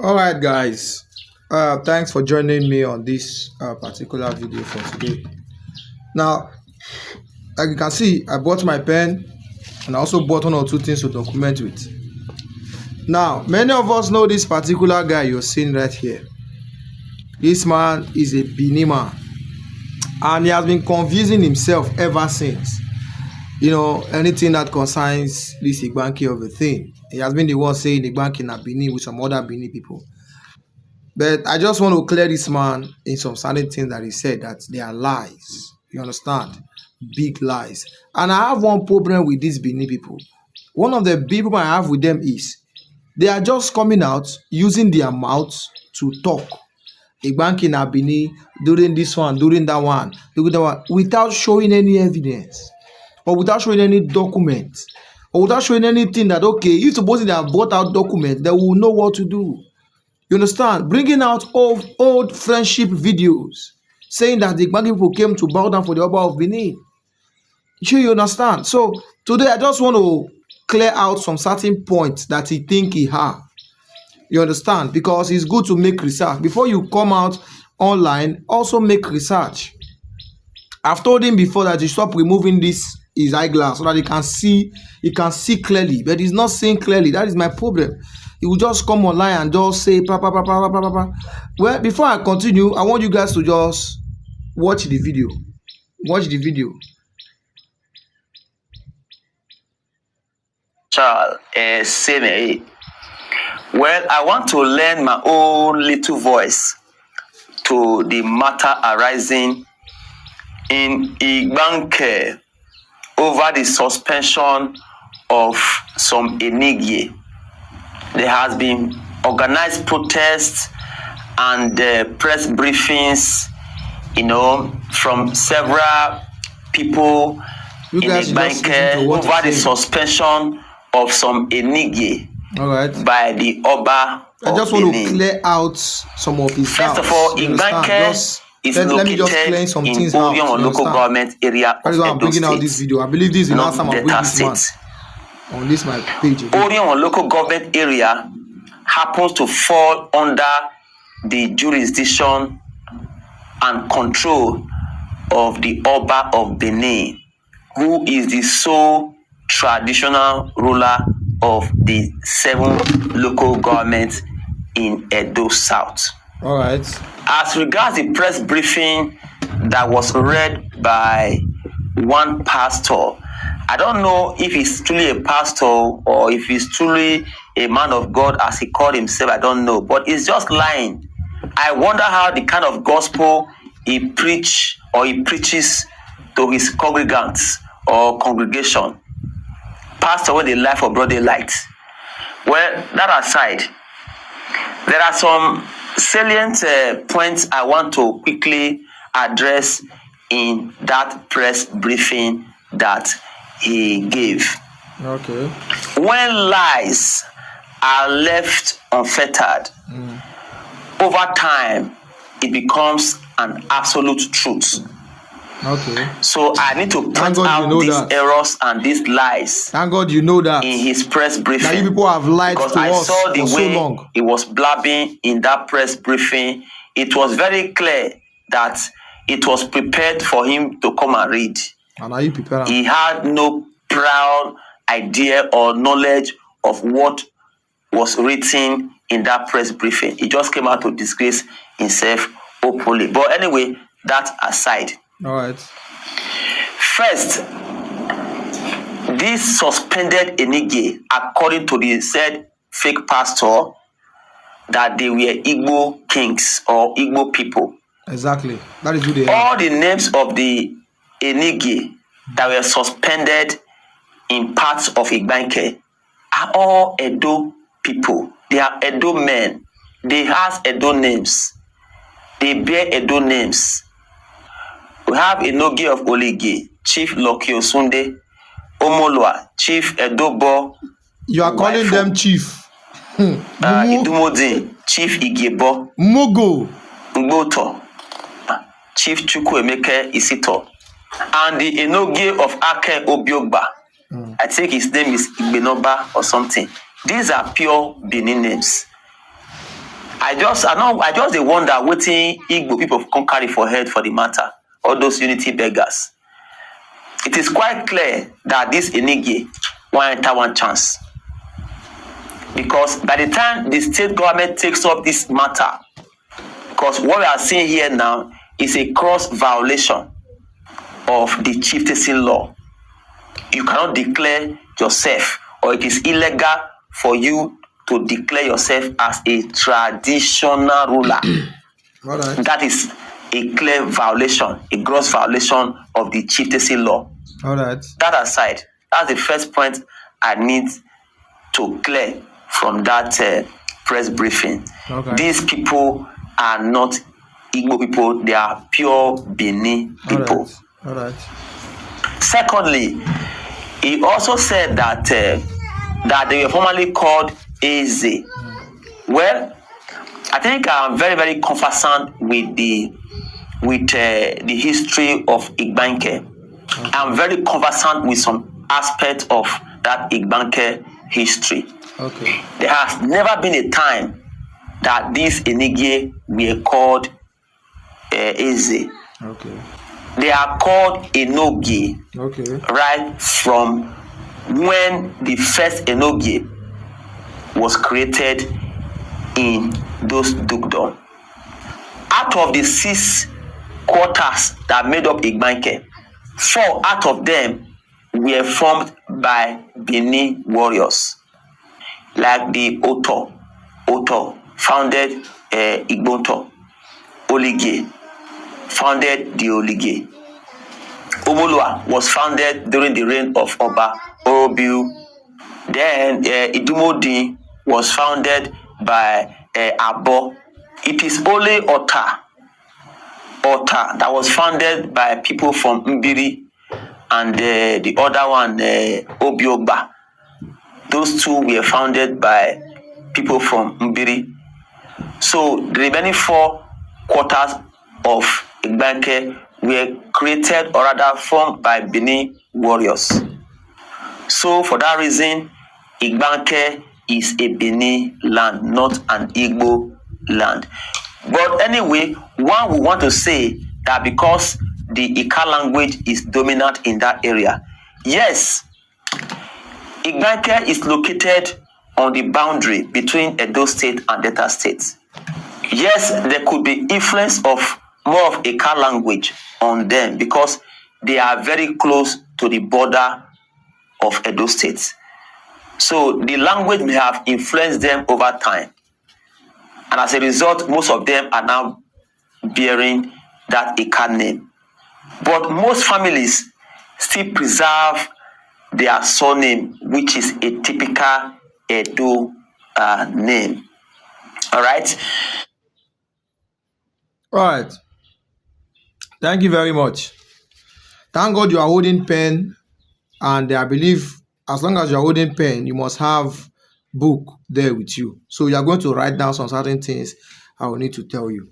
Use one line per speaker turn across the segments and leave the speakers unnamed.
All right, guys. Thanks for joining me on this particular video for today. Now, like you can see, I bought my pen and I also bought one or two things to document with. Now, many of us know this particular guy you're seeing right here. This man is a Bini man, and he has been confusing himself ever since. You know, anything that concerns this IGBANKE of a thing. He has been the one saying IGBANKE na Bini with some other Bini people. But I just want to clear this man in some certain things that he said that they are lies. You understand? Big lies. And I have one problem with these Bini people. One of the big problem I have with them is they are just coming out using their mouths to talk. IGBANKE na Bini, doing this one, doing that one, without showing any evidence, or without showing any document, or without showing anything that, okay, if supposing they have brought out documents, they will know what to do. You understand? Bringing out old friendship videos, saying that the IGBANKE people came to bow down for the Oba of Benin. You understand? So today I just want to clear out some certain points that he think he have. You understand? Because it's good to make research. Before you come out online, also make research. I've told him before that he stop removing his eyeglass so that he can see clearly, but he's not seeing clearly. That is my problem. He will just come online and just say blah, blah, blah, blah, blah, blah. Well, before I continue, I want you guys to just watch the video. Watch the video.
Charles, well, I want to lend my own little voice to the matter arising in IGBANKE over the suspension of some enigye. There has been organized protests and press briefings, from several people in IGBANKE over the suspension of some enigye.
All right.
By the Oba.
I just want to clear out some of his
First of all, IGBANKE is located in Orion local government area of
That is why I'm bringing out this video. I believe this is the last time I bring this one on this my page.
Orion local government area happens to fall under the jurisdiction and control of the Oba of Benin, who is the sole traditional ruler of the 7 local governments in Edo South.
All right.
As regards the press briefing that was read by one pastor, I don't know if he's truly a pastor or if he's truly a man of God as he called himself. I don't know, but he's just lying. I wonder how the kind of gospel he preaches to his congregants or congregation. Pastor, when they lie for broad daylight. Well, that aside, there are some salient points I want to quickly address in that press briefing that he gave.
Okay.
When lies are left unfettered, over time, it becomes an absolute truth.
Okay.
So I need to point out these errors and these lies.
Thank God you know that.
In his press briefing.
Now you people have lied to us
I saw the way
so long.
He was blabbing in that press briefing. It was very clear that it was prepared for him to come and read.
And are you prepared?
He had no proud idea or knowledge of what was written in that press briefing. He just came out to disgrace himself openly. But anyway, that aside.
All right.
First, this suspended enigye, according to the said fake pastor, that they were Igbo kings or Igbo people.
Exactly. That is who they are.
All the names of the enigye that were suspended in parts of IGBANKE are all Edo people. They are Edo men. They have Edo names. They bear Edo names. We have Enogie of Olige, Chief Loki Osunde, Omolwa, Chief Edobo.
You are calling them Chief.
Idumodin, Chief Igebo.
Mogo.
Mboto, Chief Chukwuemeke Isito. And the Enogie of Ake Obiogba. I think his name is Igbenoba or something. These are pure Benin names. I just dey wonder wetin Igbo people come carry for head for the matter. All those unity beggars. It is quite clear that this Enige wan enter one chance. Because by the time the state government takes up this matter, because what we are seeing here now is a cross violation of the chieftaincy law. You cannot declare yourself, or it is illegal for you to declare yourself as a traditional ruler.
Alright.
That is a clear violation, a gross violation of the chieftaincy law.
Alright.
That aside, that's the first point I need to clear from that press briefing.
Okay.
These people are not Igbo people, they are pure Bini people.
Alright.
Secondly, he also said that that they were formerly called Eze. Well, I think I'm very, very conversant with the history of IGBANKE.
Okay.
I'm very conversant with some aspect of that IGBANKE history.
Okay.
There has never been a time that these Enige were called Eze.
Okay.
They are called Enogie.
Okay.
Right from when the first Enogie was created in those dukedom. Out of the 6 quarters that made up IGBANKE, 4 out of them were formed by Bini warriors, like the Oto founded Igbonto, Olige founded the Olige. Omolua was founded during the reign of Oba Orobiu. Then Idumodi was founded by Abo. It is only Ota that was founded by people from Mbiri, and the other one, Obiogba. Those 2 were founded by people from Mbiri. So the remaining 4 quarters of IGBANKE were created, or rather formed, by Bini warriors. So for that reason, IGBANKE is a Bini land, not an Igbo land. But anyway, one would want to say that because the Ika language is dominant in that area. Yes, IGBANKE is located on the boundary between Edo State and Delta State. Yes, there could be influence of more of Ika language on them because they are very close to the border of Edo State. So the language may have influenced them over time. And as a result, most of them are now bearing that Ika name. But most families still preserve their surname, which is a typical Edo name. All right?
All right. Thank you very much. Thank God you are holding pen, and I believe as long as you are holding pen, you must have book there with you. So you are going to write down some certain things I will need to tell you,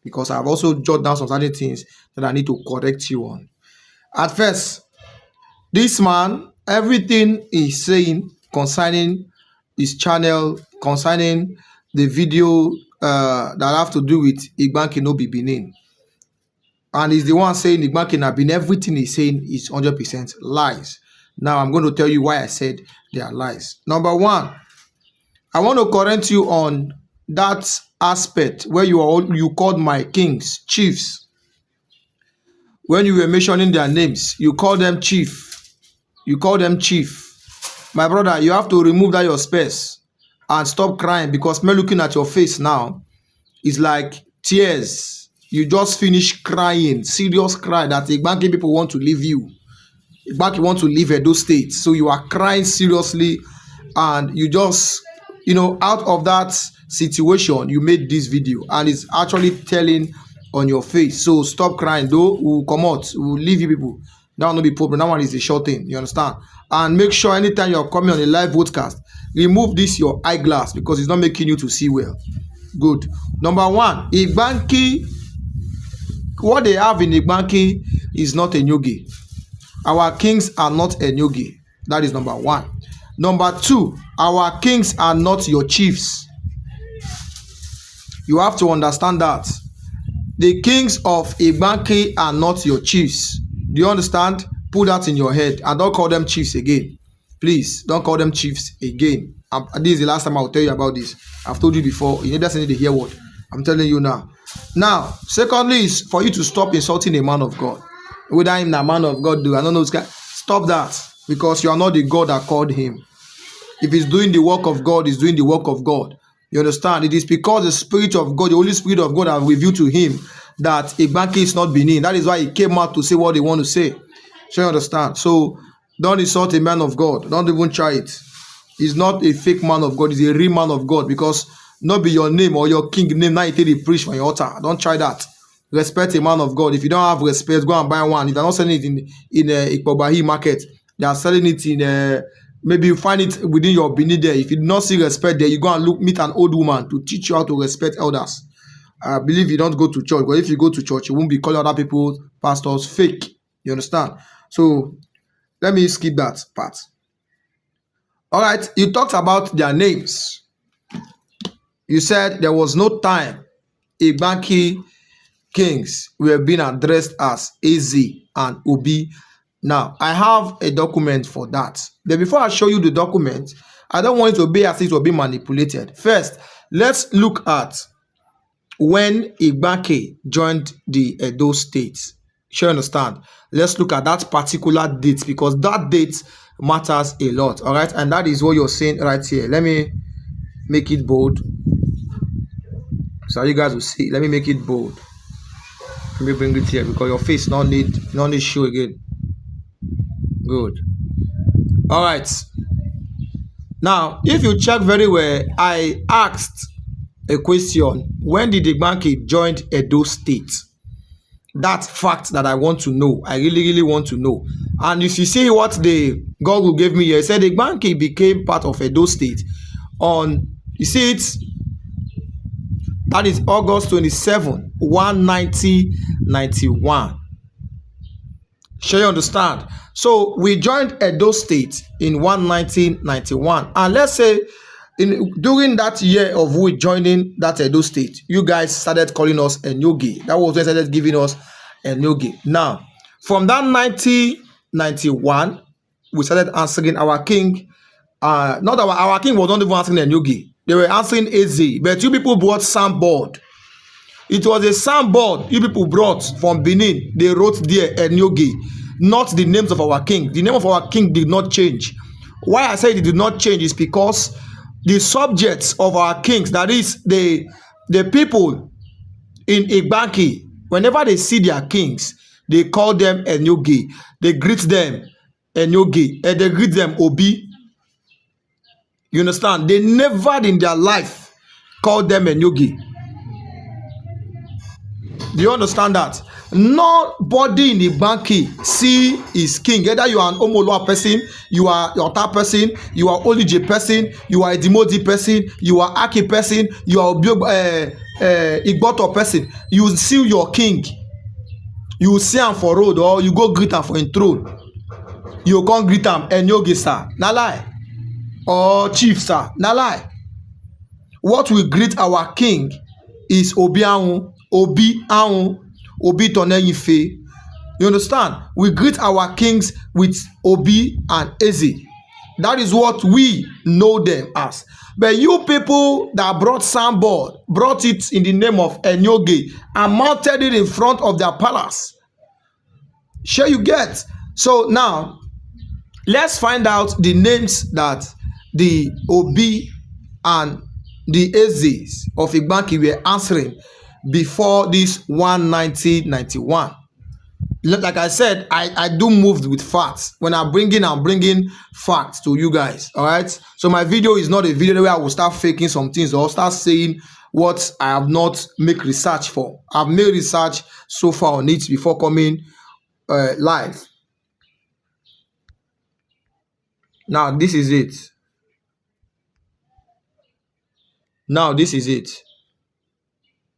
because I've also jotted down some certain things that I need to correct you on. At first, this man, everything he's saying concerning his channel, concerning the video that have to do with IGBANKE No Be Bini, and he's the one saying IGBANKE Na Bini, everything he's saying is 100% lies. Now I'm going to tell you why I said they are lies. Number one, I want to correct you on that aspect where you called my kings chiefs. When you were mentioning their names, you call them chief. You call them chief. My brother, you have to remove that your space and stop crying, because me looking at your face now is like tears. You just finished crying, serious cry that the IGBANKE people want to leave you. IGBANKE want to leave Edo State. So you are crying seriously, and you just, out of that situation, you made this video, and it's actually telling on your face. So stop crying, though. We'll come out, we'll leave you people. That will not be problem. That one is a short thing. You understand? And make sure anytime you're coming on a live broadcast, remove this your eyeglass, because it's not making you to see well. Good. Number one, IGBANKE, what they have in IGBANKE is not a Enugu. Our kings are not Enugu. That is number one. Number two, our kings are not your chiefs. You have to understand that the kings of IGBANKE are not your chiefs. Do you understand? Put that in your head and don't call them chiefs again. Please don't call them chiefs again. This is the last time I'll tell you about this. I've told you before. You never need to hear what I'm telling you now. Now, secondly, is for you to stop insulting a man of God. Whether I'm a man of God, I don't know. Stop that, because you are not the God that called him. If he's doing the work of God, he's doing the work of God. You understand? It is because the Spirit of God, the Holy Spirit of God, have revealed to him that IGBANKE is not Benin. That is why he came out to say what they want to say. So you understand? So don't insult a man of God. Don't even try it. He's not a fake man of God. He's a real man of God, because not be your name or your king name now you take the preach on your altar. Don't try that. Respect a man of God. If you don't have respect, go and buy one. If they're not selling it in Ikpobahi market, they are selling it in maybe you find it within your Benin there. If you do not see respect there, you go and meet an old woman to teach you how to respect elders. I believe you don't go to church, but if you go to church, you won't be calling other people pastors fake. You understand? So let me skip that part. All right, you talked about their names. You said there was no time IGBANKE kings were being addressed as AZ and Obi. Now, I have a document for that. But before I show you the document, I don't want it to be as if it will be manipulated. First, let's look at when IGBANKE joined the Edo State. Sure, understand? Let's look at that particular date, because that date matters a lot. All right, and that is what you're saying right here. Let me make it bold so you guys will see. Let me make it bold. Let me bring it here, because your face no need show again. Good. All right. Now, if you check very well, I asked a question: when did IGBANKE join Edo State? That fact that I want to know. I really want to know. And if you see what the Google gave me here, it said IGBANKE became part of Edo State on, you see it, that is August 27, 1991. Sure you understand? So we joined Edo State in 1991. And let's say during that year of we joining that Edo State, you guys started calling us Enyoge. That was when they started giving us Enyoge. Now, from that 1991, we started answering our king. Not our king was not even answering Enyoge. They were answering AZ. But you people brought soundboard. It was a soundboard you people brought from Benin. They wrote there Enyoge, not the names of our king. The name of our king did not change. Why I say it did not change is because the subjects of our kings, that is the people in IGBANKE, whenever they see their kings, they call them Enyoge. They greet them Enyoge, and they greet them Obi. You understand? They never in their life called them Enyoge. Do you understand that? Nobody in IGBANKE see his king. Either you are an Omolua person, you are your Ota person, you are Olije person, you are a Dimodi person, you are Aki person, you are Igboto person. You see your king. You see him for road, or you go greet him for him throne. You can't greet him Enyoge sir. Na lie. Or chief sir. Na lie. What we greet our king is Obi Ahun. Obi Ahun, Obi Toneyife. You understand? We greet our kings with Obi and Eze. That is what we know them as. But you people that brought soundboard, brought it in the name of Enyoge and mounted it in front of their palace. Sure you get. So now, let's find out the names that the Obi and the Ezes of IGBANKE were answering before this 1991. Like I said, I do move with facts. When I'm bringing facts to you guys. All right. So my video is not a video where I will start faking some things or start saying what I have not make research for. I've made research so far on it before coming live. Now this is it. Now this is it.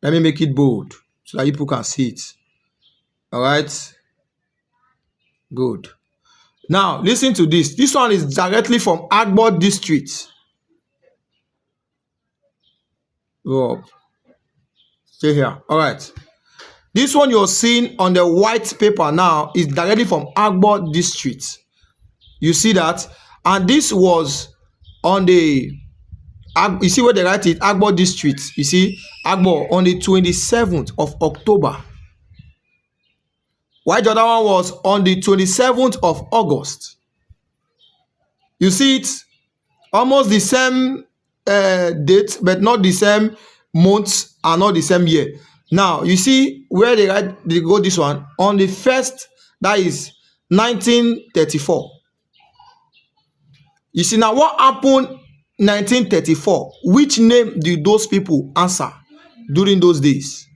Let me make it bold so that people can see it. All right. Good. Now, listen to this. This one is directly from Agbo district. Go up. Stay here. All right. This one you're seeing on the white paper now is directly from Agbo district. You see that? And this was on the, you see where they write it, Agbo district. You see, Agbo on the 27th of October. While the other one was on the 27th of August. You see it? Almost the same date, but not the same months and not the same year. Now, you see where they go this one? On the 1st, that is 1934. You see, now what happened 1934? Which name did those people answer during those days?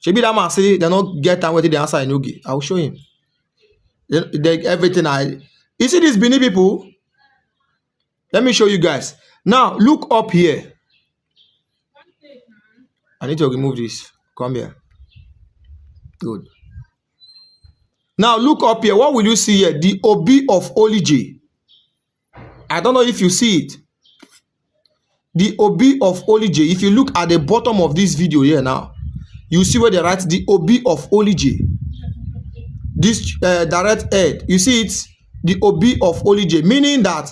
Maybe that man say they not get time waiting the answer in Ogi. I will show him. Everything you see these Bini people? Let me show you guys. Now look up here. I need to remove this. Come here. Good. Now look up here. What will you see here? The Obi of Olije. I don't know if you see it. The Obi of Olije. If you look at the bottom of this video here now, you see where they write the Obi of Olije. This direct head. You see it's the Obi of Olije, meaning that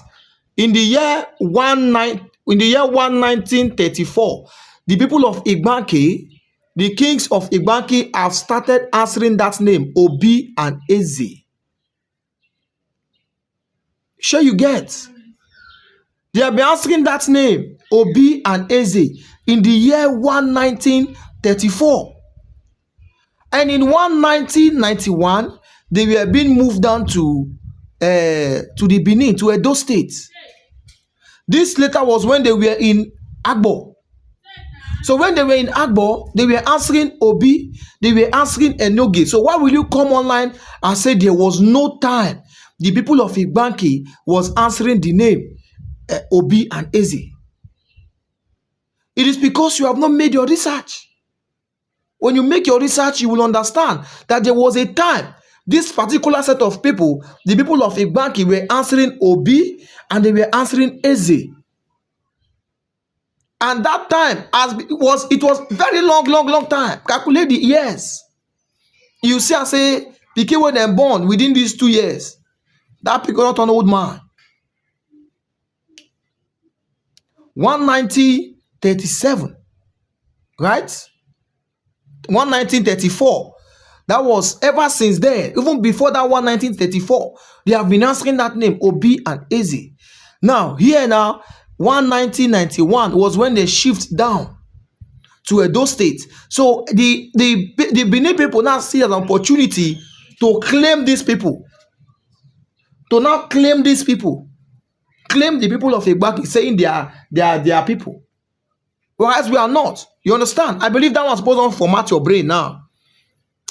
in the year 1934, the people of IGBANKE, the kings of IGBANKE, have started answering that name, Obi and Eze. Sure you get? They have been answering that name, Obi and Eze, in the year 1934. And in 1991, they were being moved down to the Benin, to Edo State. This later was when they were in Agbo. So when they were in Agbo, they were answering Obi, they were answering Enoge. So why will you come online and say there was no time the people of IGBANKE was answering the name Obi and Eze? It is because you have not made your research. When you make your research, you will understand that there was a time this particular set of people, the people of IGBANKE, were answering Obi and they were answering Eze. And that time, it was very long time. Calculate the years. You see, I say, pikin when they're born within these 2 years, that pikin not an old man. 1937, right? 1934. That was ever since then. Even before that 1934, they have been answering that name, Obi and Eze. Now, here now, 1991 was when they shift down to Edo State. So the Benin people now see an opportunity to claim these people. To now claim these people. Claim the people of IGBANKE, saying they are people. Whereas we are not. You understand? I believe that was supposed to format your brain now.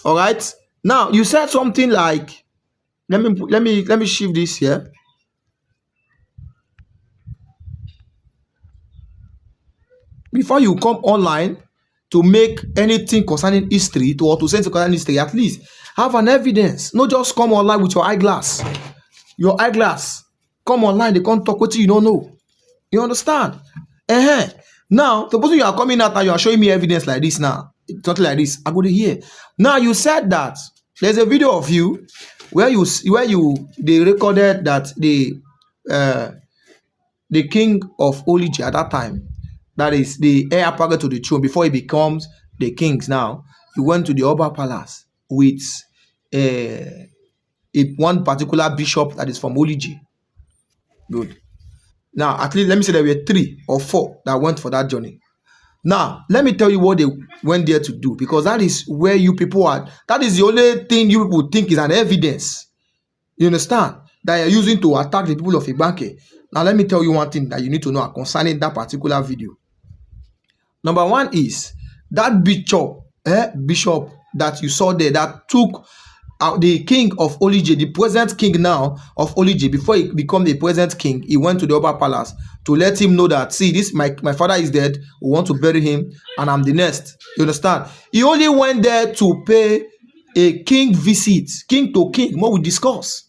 All right. Now you said something like, let me shift this here. Before you come online to make anything concerning history, or to say something concerning history, at least have an evidence. Not just come online with your eyeglass. Your eyeglass. Come online, they can't talk with you don't know. You understand? Now, supposing you are coming out and you are showing me evidence like this now, something like this, I go to hear. Now you said that there's a video of you where they recorded that the king of Olije at that time, that is the heir apparent to the throne before he becomes the kings. Now he went to the Oba Palace with one particular bishop that is from Olije. Good. Now, at least let me say there were 3 or 4 that went for that journey. Now, let me tell you what they went there to do, because that is where you people are. That is the only thing you people think is an evidence. You understand? That you're using to attack the people of IGBANKE. Now, let me tell you one thing that you need to know concerning that particular video. Number 1 is that bishop that you saw there that took the king of Olije, the present king now of Olije, before he became the present king, he went to the Oba Palace to let him know that, see, this my father is dead, we want to bury him, and I'm the next. You understand? He only went there to pay a king visit, king to king, what we discuss.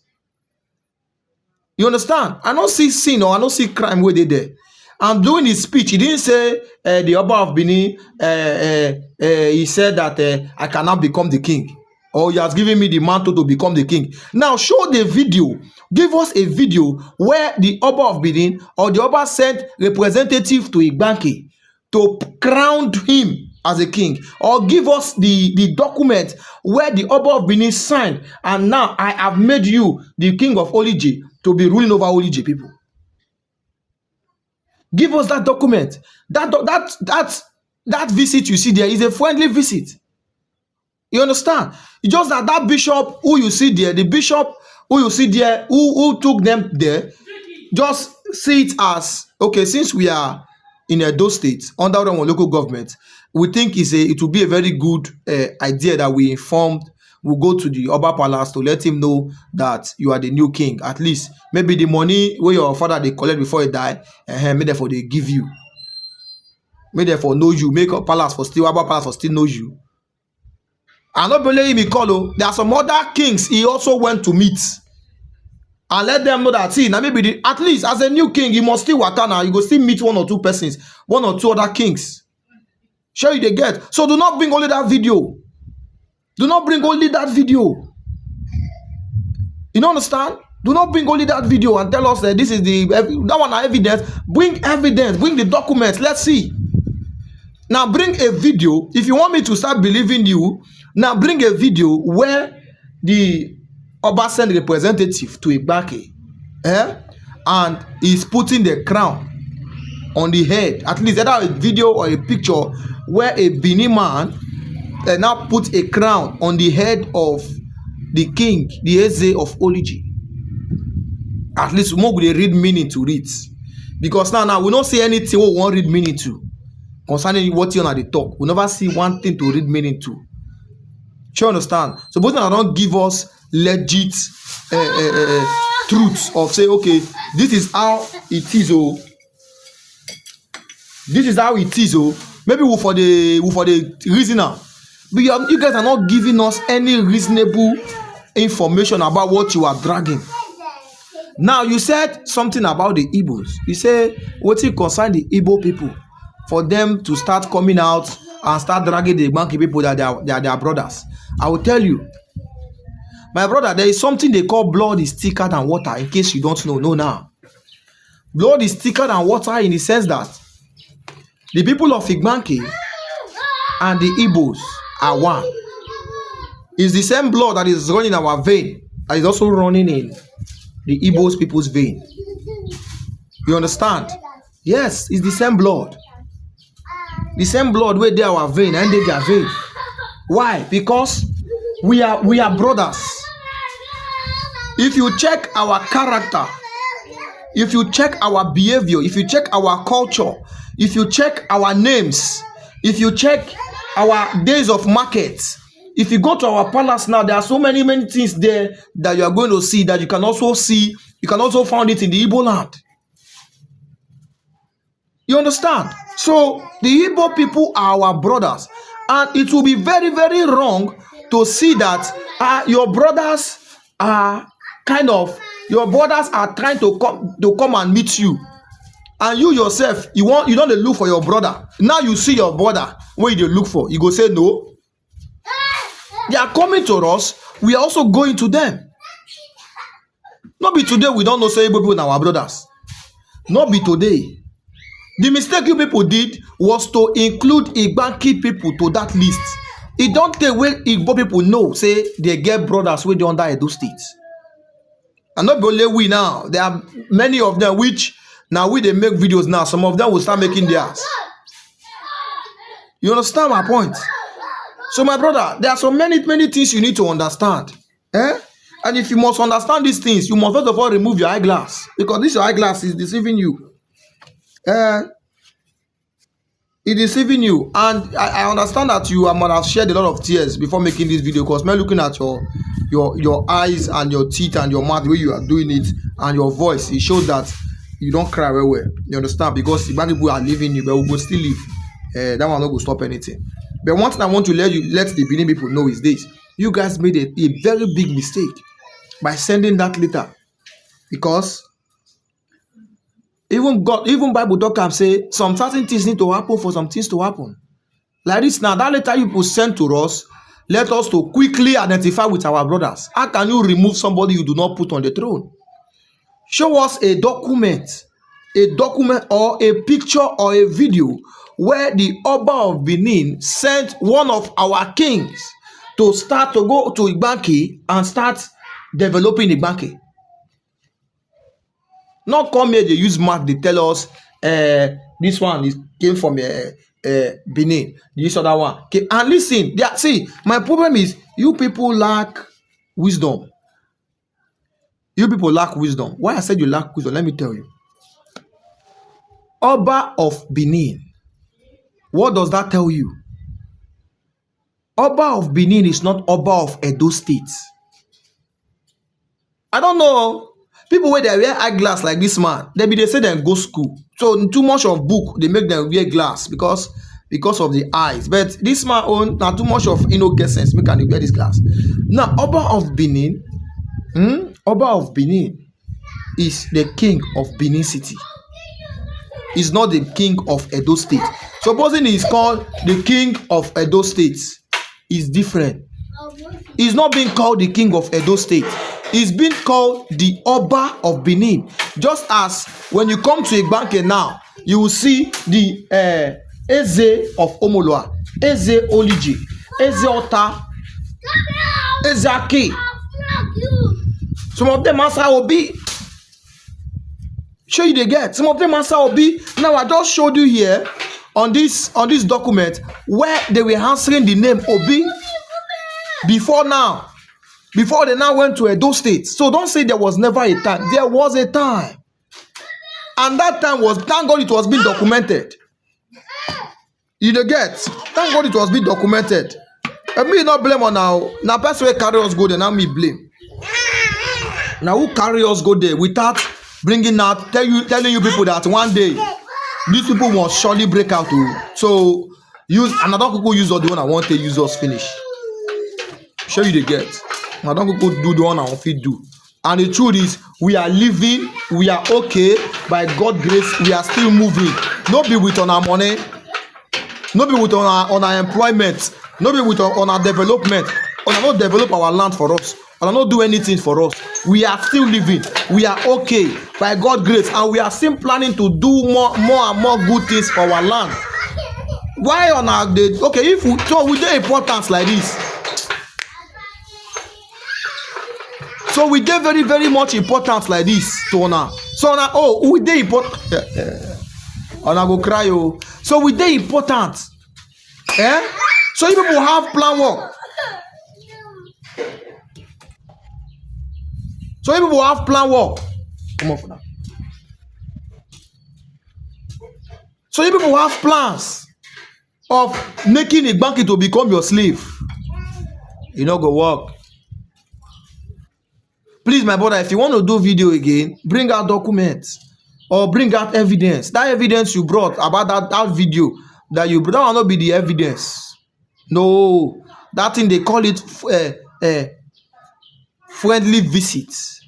You understand? I don't see sin or I don't see crime where they there. And during his speech, he didn't say the Oba of Benin, he said that I cannot become the king, or he has given me the mantle to become the king. Now show the video. Give us a video where the Oba of Benin or the Oba sent representative to IGBANKE to crown him as a king, or give us the document where the Oba of Benin signed, and now I have made you the king of Olije to be ruling over Olije people. Give us that document. That visit you see there is a friendly visit. You understand? It's just that bishop who you see there, the bishop who you see there, who took them there, just see it as, okay, since we are in Edo State under our local government, we think it will be a very good idea that we we'll go to the Oba Palace to let him know that you are the new king. At least maybe the money where your father they collect before he die, maybe therefore they give you. Maybe therefore know you, make a palace for still Oba Palace for still know you. And not believe me, Kolo, there are some other kings he also went to meet. And let them know that, see, now maybe at least as a new king, you must still work now. You go still meet one or two persons, one or two other kings. Sure you they get. So do not bring only that video. Do not bring only that video. You don't understand? Do not bring only that video and tell us that this is that one are evidence. Bring evidence. Bring the documents. Let's see. Now bring a video. If you want me to start believing you, now bring a video where the Oba sent representative to IGBANKE, and he's putting the crown on the head. At least either a video or a picture where a Benin man now put a crown on the head of the king, the Eze of Olije. At least we won't read meaning to it, because now we don't see anything we won't read meaning to concerning what you on the talk. We never see one thing to read meaning to. You understand? So both of them don't give us legit truths of say, okay, this is how it is. Oh, this is how it is. Oh, maybe we for the reasoner, but you guys are not giving us any reasonable information about what you are dragging. Now you said something about the Igbos. You say what it concern the Igbo people for them to start coming out and start dragging the IGBANKE people that they are their brothers. I will tell you, my brother, there is something they call blood is thicker than water. In case you don't know now, blood is thicker than water in the sense that the people of IGBANKE and the Igbos are one. It's the same blood that is running in our vein that is also running in the Igbos people's vein. You understand? Yes, it's the same blood. The same blood where they are our vein and they their vein. Why? Because we are brothers. If you check our character, if you check our behavior, if you check our culture, if you check our names, if you check our days of market, if you go to our palace now, there are so many things there that you are going to see that you can also see. You can also find it in the Igbo land. You understand? So the Igbo people are our brothers, and it will be very, very wrong to see that your brothers are trying to come and meet you, and you yourself you don't look for your brother. Now you see your brother where you look for, you go say no. They are coming to us, we are also going to them. Not be today we don't know say Igbo people are our brothers. Not be today. The mistake you people did was to include IGBANKE people to that list. It don't take when Igbo people know say they get brothers where they under Edo State. And not only we now, there are many of them which now they make videos now. Some of them will start making theirs. You understand my point? So my brother, there are so many things you need to understand. And if you must understand these things, you must first of all remove your eyeglass, because this your eyeglass is deceiving you. It's deceiving you. And I understand that you might have shed a lot of tears before making this video, because man, looking at your eyes and your teeth and your mouth, the way you are doing it, and your voice, it shows that you don't cry very well. You understand? Because the many people are leaving you, but we will still live. That one not going to stop anything. But one thing I want to let the Benin people know is this: you guys made a very big mistake by sending that letter, because Even God, even Bible talk am say some certain things need to happen for some things to happen. Like this now, that letter you people send to us, let us to quickly identify with our brothers. How can you remove somebody you do not put on the throne? Show us a document or a picture or a video where the Oba of Benin sent one of our kings to start to go to IGBANKE and start developing IGBANKE. Not come here, they use mark, they tell us this one came from Benin, this other one. Okay, and listen, see, my problem is you people lack wisdom. You people lack wisdom. Why I said you lack wisdom, let me tell you. Oba of Benin. What does that tell you? Oba of Benin is not Oba of Edo State. I don't know. People where they wear eyeglass like this man, they say they go school. So too much of book, they make them wear glass because of the eyes. But this man own now too much of get sense. Make can wear this glass. Now Oba of Benin, Oba of Benin is the king of Benin City. Is not the king of Edo State. Supposing he is called the king of Edo State, is different. He's not being called the king of Edo State. He's being called the Oba of Benin. Just as when you come to IGBANKE now, you will see the Eze of Omoloa, Eze Oliji, Eze Ota, Eze Ake. Some of them answer Obi. Show you they get. Some of them answer Obi. Now I just showed you here on this document where they were answering the name Obi before they now went to Edo State. So don't say there was never a time. There was a time. And that time was, thank God it was being documented. You dey get? Thank God it was being documented. And me not blame on now. Now person wey carry us go there, now me blame. Now who carry us go there without bringing out, telling you people that one day these people must surely break out to. So use another people use all the one I want to use us finish. Show you the get. Another people do the one I want to do. And the truth is, we are living, we are okay by God's grace. We are still moving. Not be with on our money, not be with on our employment, not be with on our development. On not develop our land for us. On not do anything for us. We are still living. We are okay by God's grace, and we are still planning to do more and more good things for our land. Why on our day? Okay, if we so we do importance like this. So we gave very, very much importance like this to honor. So now, oh, we dey important. Honor go cry, oh. So we dey important. So you people have plan work. So you people have plan work. Come on for that. So you people have plans of making IGBANKE to become your slave. You know, go work. Please, my brother, if you want to do video again, bring out documents or bring out evidence. That evidence you brought about that video that you brought, that will not be the evidence. No, that thing they call it friendly visits.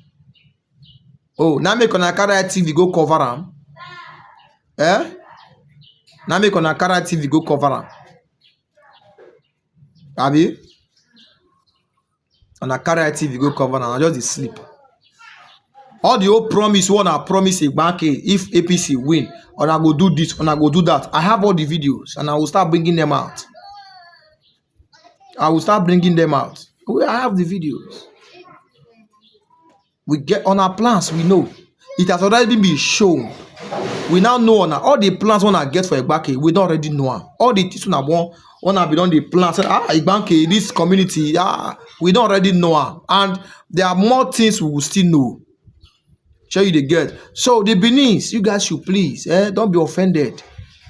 Oh, now make on a carry TV go cover them. Now make on a carry TV go cover them. Abi? On a carry TV go cover them. I just dey sleep. All the old promise one I promise IGBANKE if APC win, or I go do this, or I go do that. I have all the videos, and I will start bringing them out. I have the videos. We get on our plans. We know it has already been shown. We now know on all the plans one I get for IGBANKE. We don't already know. All the things one I be done the plans. IGBANKE, this community. We don't already know. And there are more things we will still know. Show you the get. So the Benin's, you guys should please don't be offended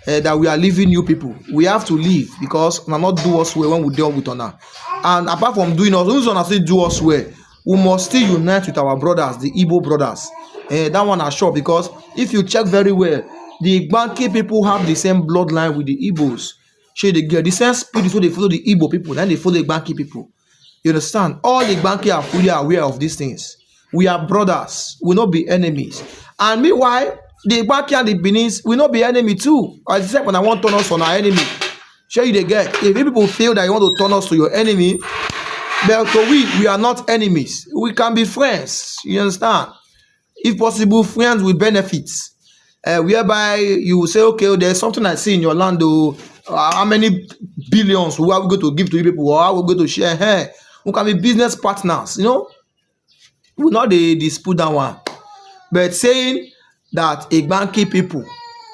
that we are leaving you people. We have to leave because we not do us well when we deal with honor. And apart from doing us, who's gonna say do us well? We must still unite with our brothers, the Igbo brothers. That one are sure, because if you check very well, the IGBANKE people have the same bloodline with the Igbos. Show you the get. The same spirit so they follow the Igbo people, then they follow the IGBANKE people. You understand? All the IGBANKE are fully aware of these things. We are brothers. We will not be enemies. And meanwhile, The Igbanke and the Benin, we not be enemy too. Except when I want to turn us on our enemy. Sure you they get. If people feel that you want to turn us to your enemy, but to we are not enemies. We can be friends. You understand? If possible, friends with benefits. Whereby you will say, okay, oh, there's something I see in your land. Oh, how many billions who are we going to give to you people, or how we going to share? Hey, we can be business partners. You know, we not the dispute that one. But saying that Igbanke people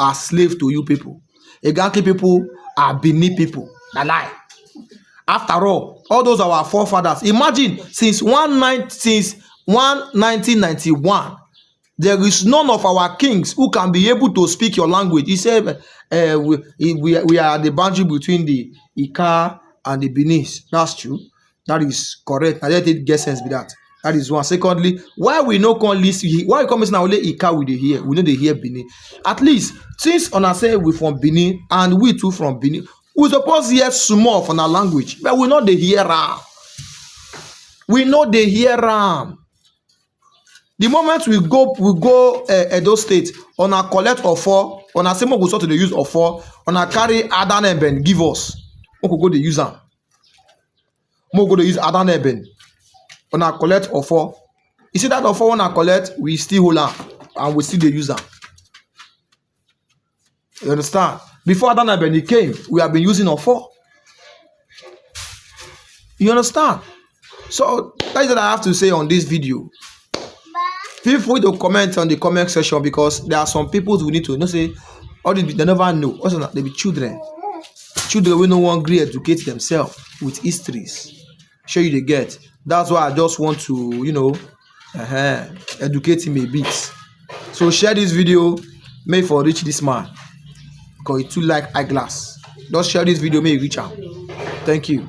are slave to you people, Igbanke people are Benin people, a lie. After all those are our forefathers. Imagine since 1991, there is none of our kings who can be able to speak your language. He said, we are the boundary between the Ika and the Benin. That's true. That is correct. I let it get sense with that. That is one. Secondly, why we no come listen? Why we come listen only Ika we dey hear? We know they hear Benin. At least since on say we from Benin and we too from Benin, we suppose hear small from our language, but we know they hear am. We know they hear am. The moment we go Edo State, on a collect offer, on a say we start to dey use offer, on a carry Adaneben give us, we go dey use am. We go dey use Adaneben, on a collect offer. You see that offer when I collect, we still hold am and we still dey use am. You understand? Before Adaneben came, we have been using offer. You understand? So that's what I have to say on this video. Feel free to comment on the comment section, because there are some people who need to know, say all they never know. Also, they be children wey no wan gree educate themselves with histories. Sure you dey get. That's why I just want to, you know, educate him a bit. So share this video, make for reach this man, because he too like eyeglass. Just share this video, make it reach am. Thank you.